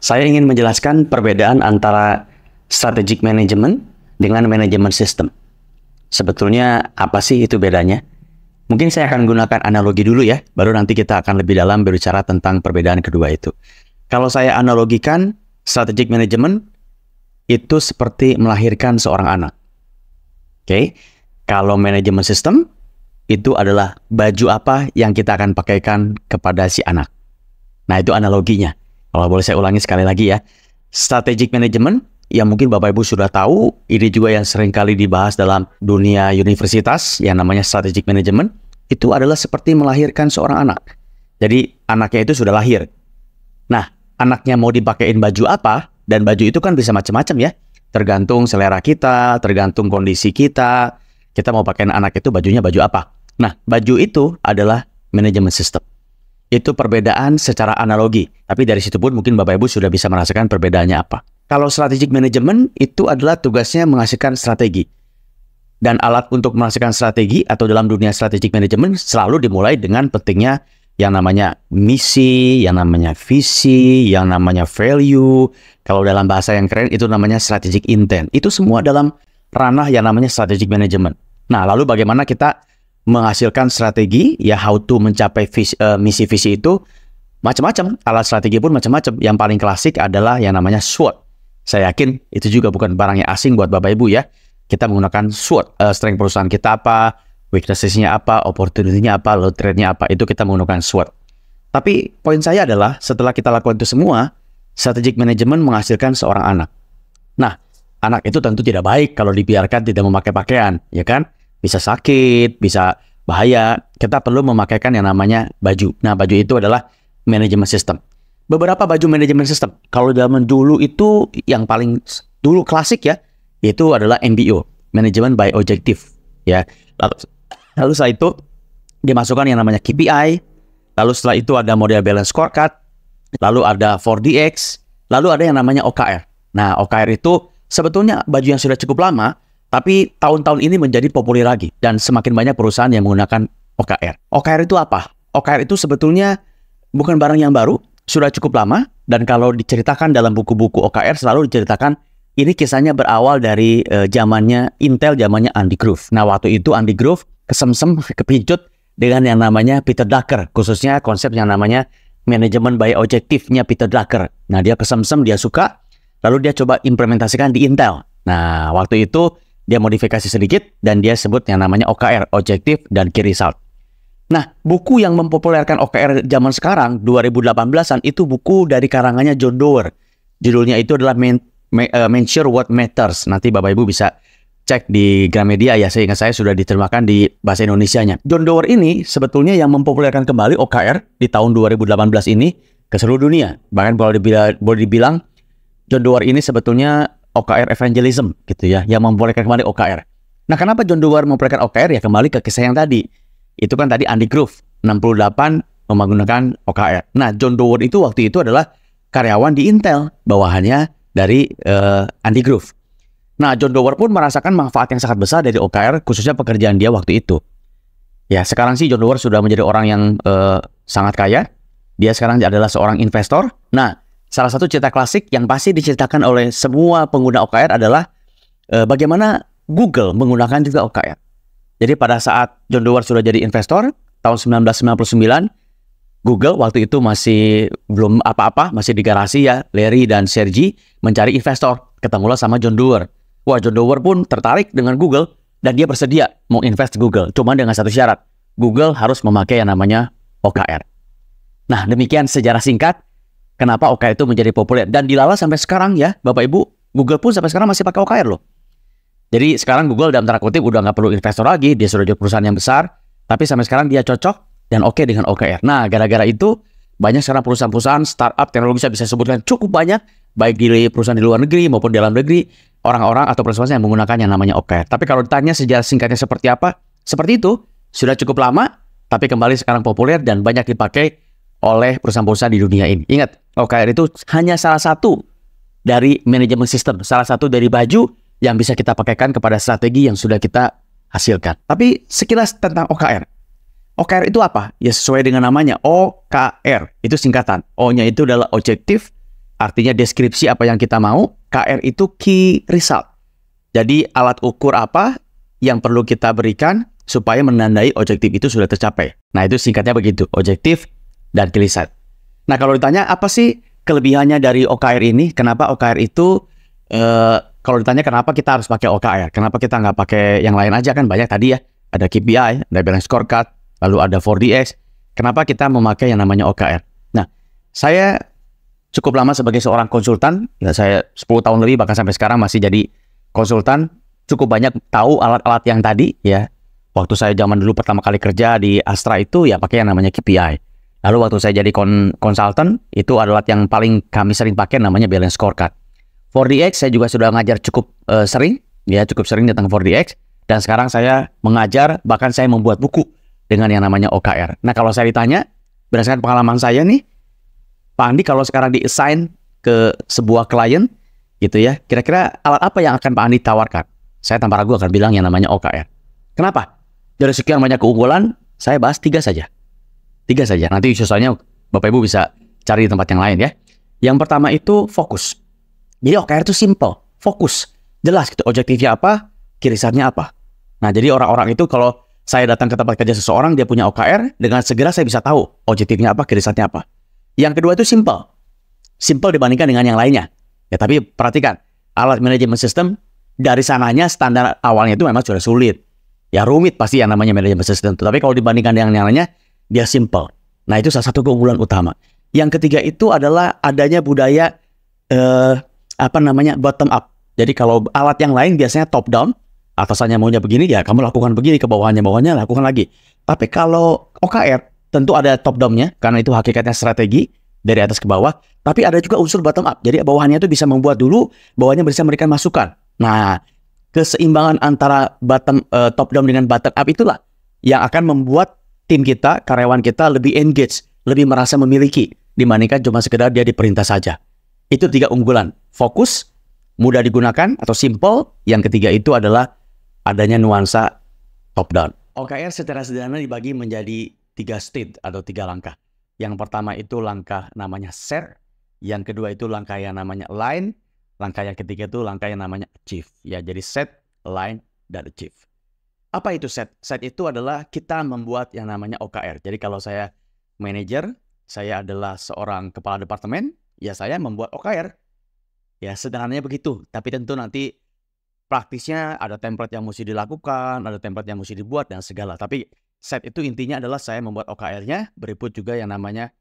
Saya ingin menjelaskan perbedaan antara strategic management dengan manajemen system. Sebetulnya apa sih itu bedanya? Mungkin saya akan gunakan analogi dulu ya, baru nanti kita akan lebih dalam berbicara tentang perbedaan kedua itu. Kalau saya analogikan, strategic management itu seperti melahirkan seorang anak. Oke, kalau manajemen system itu adalah baju apa yang kita akan pakaikan kepada si anak. Nah, itu analoginya. Kalau boleh saya ulangi sekali lagi ya. Strategic management, yang mungkin Bapak Ibu sudah tahu, ini juga yang sering kali dibahas dalam dunia universitas, yang namanya strategic management, itu adalah seperti melahirkan seorang anak. Jadi, anaknya itu sudah lahir. Nah, anaknya mau dipakein baju apa, dan baju itu kan bisa macam-macam ya. Tergantung selera kita, tergantung kondisi kita. Kita mau pakai anak itu bajunya baju apa. Nah, baju itu adalah manajemen sistem. Itu perbedaan secara analogi. Tapi dari situ pun mungkin Bapak Ibu sudah bisa merasakan perbedaannya apa. Kalau strategic management itu adalah tugasnya menghasilkan strategi. Dan alat untuk menghasilkan strategi atau dalam dunia strategic management selalu dimulai dengan pentingnya yang namanya misi, yang namanya visi, yang namanya value. Kalau dalam bahasa yang keren itu namanya strategic intent. Itu semua dalam ranah yang namanya strategic management. Nah, lalu bagaimana kita menghasilkan strategi, ya how to mencapai misi visi itu macam-macam. Alat strategi pun macam-macam. Yang paling klasik adalah yang namanya SWOT. Saya yakin itu juga bukan barang yang asing buat Bapak Ibu ya. Kita menggunakan SWOT. Strength perusahaan kita apa, weakness-nya apa, opportunity-nya apa, low trade-nya apa. Itu kita menggunakan SWOT. Tapi poin saya adalah setelah kita lakukan itu semua, strategic management menghasilkan seorang anak. Nah, anak itu tentu tidak baik kalau dibiarkan tidak memakai pakaian, ya kan? Bisa sakit, bisa bahaya. Kita perlu memakaikan yang namanya baju. Nah, baju itu adalah manajemen sistem. Beberapa baju manajemen sistem. Kalau zaman dulu itu yang paling dulu klasik ya, itu adalah MBO, Management by Objective. Ya. Lalu setelah itu dimasukkan yang namanya KPI. Lalu setelah itu ada model balance scorecard. Lalu ada 4DX. Lalu ada yang namanya OKR. Nah, OKR itu sebetulnya baju yang sudah cukup lama, tapi tahun-tahun ini menjadi populer lagi. Dan semakin banyak perusahaan yang menggunakan OKR. OKR itu apa? OKR itu sebetulnya bukan barang yang baru, sudah cukup lama. Dan kalau diceritakan dalam buku-buku OKR, selalu diceritakan ini kisahnya berawal dari zamannya Intel, zamannya Andy Grove. Nah, waktu itu Andy Grove kesemsem, kepincut dengan yang namanya Peter Drucker. Khususnya konsep yang namanya Management by Objective-nya Peter Drucker. Nah, dia kesemsem, dia suka, lalu dia coba implementasikan di Intel. Nah, waktu itu dia modifikasi sedikit dan dia sebut yang namanya OKR, Objective dan Key Result. Nah, buku yang mempopulerkan OKR zaman sekarang, 2018-an, itu buku dari karangannya John Doerr. Judulnya itu adalah Measure What Matters. Nanti Bapak Ibu bisa cek di Gramedia ya, sehingga saya sudah diterjemahkan di bahasa Indonesianya. John Doerr ini sebetulnya yang mempopulerkan kembali OKR di tahun 2018 ini ke seluruh dunia. Bahkan boleh dibilang John Doerr ini sebetulnya OKR evangelism gitu ya, yang mempopulerkan kembali OKR. Nah, kenapa John Doerr mempopulerkan OKR? Ya kembali ke kisah yang tadi. Itu kan tadi Andy Grove 68 menggunakan OKR. Nah, John Doerr itu waktu itu adalah karyawan di Intel, bawahannya dari Andy Grove. Nah, John Doerr pun merasakan manfaat yang sangat besar dari OKR, khususnya pekerjaan dia waktu itu. Ya, sekarang sih John Doerr sudah menjadi orang yang sangat kaya. Dia sekarang adalah seorang investor. Nah, salah satu cerita klasik yang pasti diceritakan oleh semua pengguna OKR adalah bagaimana Google menggunakan juga OKR. Jadi pada saat John Doerr sudah jadi investor, tahun 1999, Google waktu itu masih belum apa-apa, masih di garasi ya, Larry dan Sergey mencari investor. Ketemulah sama John Doerr. Wah, John Doerr pun tertarik dengan Google dan dia bersedia mau invest di Google. Cuma dengan satu syarat, Google harus memakai yang namanya OKR. Nah, demikian sejarah singkat kenapa OKR itu menjadi populer. Dan dilala sampai sekarang ya, Bapak Ibu, Google pun sampai sekarang masih pakai OKR loh. Jadi sekarang Google dalam tanda kutip udah nggak perlu investor lagi, dia sudah jadi perusahaan yang besar, tapi sampai sekarang dia cocok dan oke dengan OKR. Nah, gara-gara itu banyak sekarang perusahaan-perusahaan startup teknologi saya bisa sebutkan cukup banyak, baik di perusahaan di luar negeri maupun di dalam negeri, orang-orang atau perusahaan yang menggunakan yang namanya OKR. Tapi kalau ditanya sejarah singkatnya seperti apa, seperti itu, sudah cukup lama, tapi kembali sekarang populer dan banyak dipakai oleh perusahaan-perusahaan di dunia ini. Ingat, OKR itu hanya salah satu dari manajemen sistem, salah satu dari baju yang bisa kita pakaikan kepada strategi yang sudah kita hasilkan. Tapi sekilas tentang OKR. OKR itu apa? Ya sesuai dengan namanya, OKR. Itu singkatan. O-nya itu adalah objektif, artinya deskripsi apa yang kita mau. KR itu key result. Jadi alat ukur apa yang perlu kita berikan supaya menandai objektif itu sudah tercapai. Nah, itu singkatnya begitu, objektif dan key result. Nah, kalau ditanya apa sih kelebihannya dari OKR ini? Kenapa OKR itu, kalau ditanya kenapa kita harus pakai OKR? Kenapa kita nggak pakai yang lain aja? Kan banyak tadi ya, ada KPI, ada balance scorecard, lalu ada 4DX. Kenapa kita memakai yang namanya OKR? Nah, saya cukup lama sebagai seorang konsultan, ya saya 10 tahun lebih, bahkan sampai sekarang masih jadi konsultan, cukup banyak tahu alat-alat yang tadi ya. Waktu saya zaman dulu pertama kali kerja di Astra itu ya pakai yang namanya KPI. Lalu waktu saya jadi konsultan itu adalah yang paling kami sering pakai namanya balance scorecard. 4DX saya juga sudah ngajar cukup sering tentang 4DX, dan sekarang saya mengajar, bahkan saya membuat buku dengan yang namanya OKR. Nah, kalau saya ditanya berdasarkan pengalaman saya nih, Pak Andi kalau sekarang di-assign ke sebuah klien gitu ya, kira-kira alat apa yang akan Pak Andi tawarkan? Saya tanpa ragu akan bilang yang namanya OKR. Kenapa? Dari sekian banyak keunggulan, saya bahas 3 saja. 3 saja. Nanti susahnya Bapak Ibu bisa cari di tempat yang lain ya. Yang pertama itu fokus. Jadi OKR itu simple, fokus. Jelas gitu, objektifnya apa, key result-nya apa. Nah, jadi orang-orang itu kalau saya datang ke tempat kerja seseorang, dia punya OKR, dengan segera saya bisa tahu objektifnya apa, key result-nya apa. Yang kedua itu simple. Simple dibandingkan dengan yang lainnya. Ya, tapi perhatikan, alat manajemen sistem dari sananya standar awalnya itu memang sudah sulit. Ya rumit pasti yang namanya manajemen sistem. Tapi kalau dibandingkan dengan yang lainnya, dia simple. Nah, itu salah satu keunggulan utama. Yang ketiga itu adalah adanya budaya bottom up. Jadi kalau alat yang lain biasanya top down, atasannya maunya begini, ya kamu lakukan begini, ke bawahnya lakukan lagi. Tapi kalau OKR tentu ada top down-nya, karena itu hakikatnya strategi dari atas ke bawah. Tapi ada juga unsur bottom up. Jadi bawahnya itu bisa membuat dulu, bawahnya bisa memberikan masukan. Nah, keseimbangan antara top down dengan bottom up itulah yang akan membuat tim kita, karyawan kita lebih engage, lebih merasa memiliki, dibandingkan cuma sekedar dia diperintah saja. Itu 3 unggulan. Fokus, mudah digunakan atau simple. Yang ketiga itu adalah adanya nuansa top down. OKR secara sederhana dibagi menjadi 3 stage atau 3 langkah. Yang pertama itu langkah namanya set. Yang kedua itu langkah yang namanya align. Langkah yang ketiga itu langkah yang namanya achieve. Ya, jadi set, align, dan achieve. Apa itu set? Set itu adalah kita membuat yang namanya OKR. Jadi kalau saya manajer, saya adalah seorang kepala departemen, ya saya membuat OKR. Ya, sederhananya begitu. Tapi tentu nanti praktisnya ada template yang mesti dilakukan, ada template yang mesti dibuat, dan segala. Tapi set itu intinya adalah saya membuat OKR-nya, berikut juga yang namanya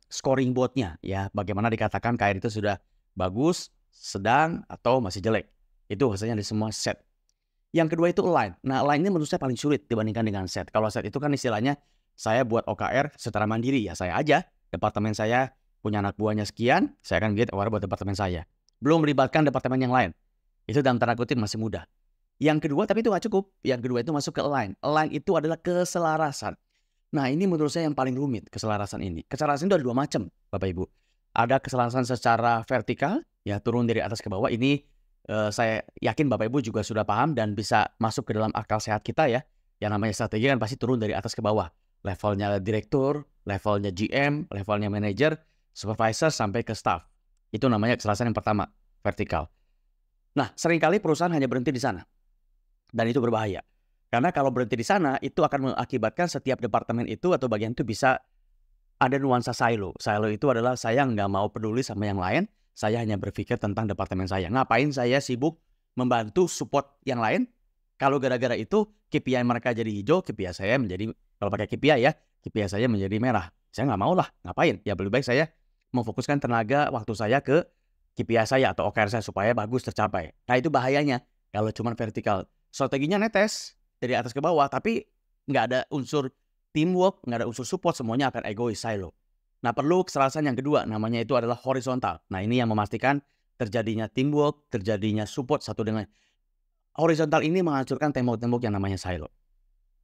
scoring board-nya. Ya, bagaimana dikatakan KR itu sudah bagus, sedang, atau masih jelek. Itu hasilnya di semua set. Yang kedua itu align. Nah, align ini menurut saya paling sulit dibandingkan dengan set. Kalau set itu kan istilahnya saya buat OKR secara mandiri. Ya saya aja, departemen saya punya anak buahnya sekian, saya akan buat OKR buat departemen saya. Belum melibatkan departemen yang lain. Itu dalam tanda kutip masih mudah. Yang kedua, tapi itu nggak cukup. Yang kedua itu masuk ke align. Align itu adalah keselarasan. Nah, ini menurut saya yang paling rumit, keselarasan ini. Keselarasan itu ada 2 macam, Bapak Ibu. Ada keselarasan secara vertikal, ya turun dari atas ke bawah. Ini saya yakin Bapak Ibu juga sudah paham dan bisa masuk ke dalam akal sehat kita ya. Yang namanya strategi kan pasti turun dari atas ke bawah. Levelnya direktur, levelnya GM, levelnya manager, supervisor, sampai ke staff. Itu namanya keselarasan yang pertama, vertikal. Nah, seringkali perusahaan hanya berhenti di sana. Dan itu berbahaya. Karena kalau berhenti di sana, itu akan mengakibatkan setiap departemen itu atau bagian itu bisa ada nuansa silo. Silo itu adalah saya nggak mau peduli sama yang lain, saya hanya berpikir tentang departemen saya. Ngapain saya sibuk membantu support yang lain? Kalau gara-gara itu KPI mereka jadi hijau, KPI saya menjadi, kalau pakai KPI ya, KPI saya menjadi merah. Saya nggak mau lah, ngapain? Ya lebih baik saya memfokuskan tenaga waktu saya ke KPI saya atau OKR saya supaya bagus tercapai. Nah, itu bahayanya kalau cuma vertikal. Strateginya netes dari atas ke bawah, tapi nggak ada unsur teamwork, nggak ada unsur support, semuanya akan egois, silo. Nah, perlu keselarasan yang kedua, namanya itu adalah horizontal. Nah, ini yang memastikan terjadinya teamwork, terjadinya support satu dengan horizontal. Ini menghancurkan tembok-tembok yang namanya silo.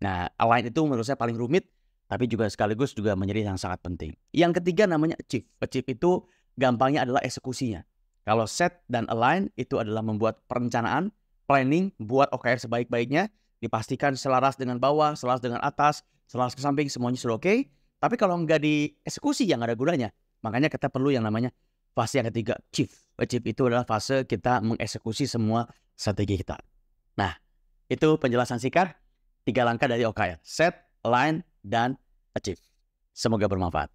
Nah, align itu menurut saya paling rumit, tapi juga sekaligus juga menjadi yang sangat penting. Yang ketiga namanya achieve. Achieve itu gampangnya adalah eksekusinya. Kalau set dan align itu adalah membuat perencanaan, planning, buat OKR sebaik-baiknya, dipastikan selaras dengan bawah, selaras dengan atas, selaras ke samping, semuanya sudah oke. Tapi kalau nggak dieksekusi, ya nggak ada gunanya. Makanya kita perlu yang namanya fase yang ketiga, achieve. Achieve itu adalah fase kita mengeksekusi semua strategi kita. Nah, itu penjelasan singkat 3 langkah dari OKR. Set, align, dan achieve. Semoga bermanfaat.